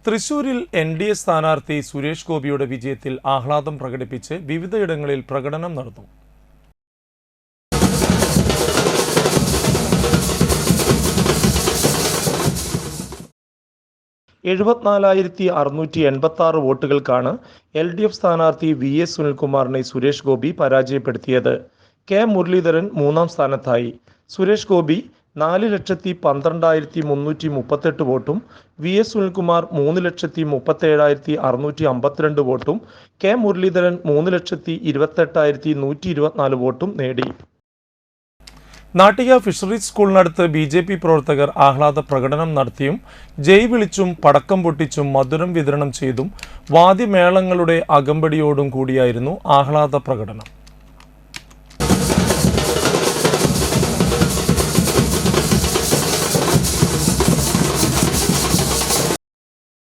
തൃശൂരിൽ എൻ.ഡി.എ സ്ഥാനാർത്ഥി സുരേഷ് ഗോപിയുടെ വിജയത്തിൽ ആഹ്ലാദം പ്രകടിപ്പിച്ച് വിവിധയിടങ്ങളിൽ പ്രകടനം നടന്നു. (74,686) വോട്ടുകൾക്കാണ് LDF സ്ഥാനാർത്ഥി VS സുനിൽകുമാറിനെ സുരേഷ് ഗോപി പരാജയപ്പെടുത്തിയത്. കെ മുരളീധരൻ മൂന്നാം സ്ഥാനത്തായി. സുരേഷ് ഗോപി 4,12,338 വോട്ടും VS സുനിൽകുമാർ 3,37,652 വോട്ടും കെ മുരളീധരൻ 3,28,124 വോട്ടും നേടി. നാട്ടിക ഫിഷറീസ് സ്കൂളിനടുത്ത് BJP പ്രവർത്തകർ ആഹ്ലാദ പ്രകടനം നടത്തിയും ജയ് വിളിച്ചും പടക്കം പൊട്ടിച്ചും മധുരം വിതരണം ചെയ്തും വാദ്യമേളങ്ങളുടെ അകമ്പടിയോടും കൂടിയായിരുന്നു ആഹ്ലാദ പ്രകടനം.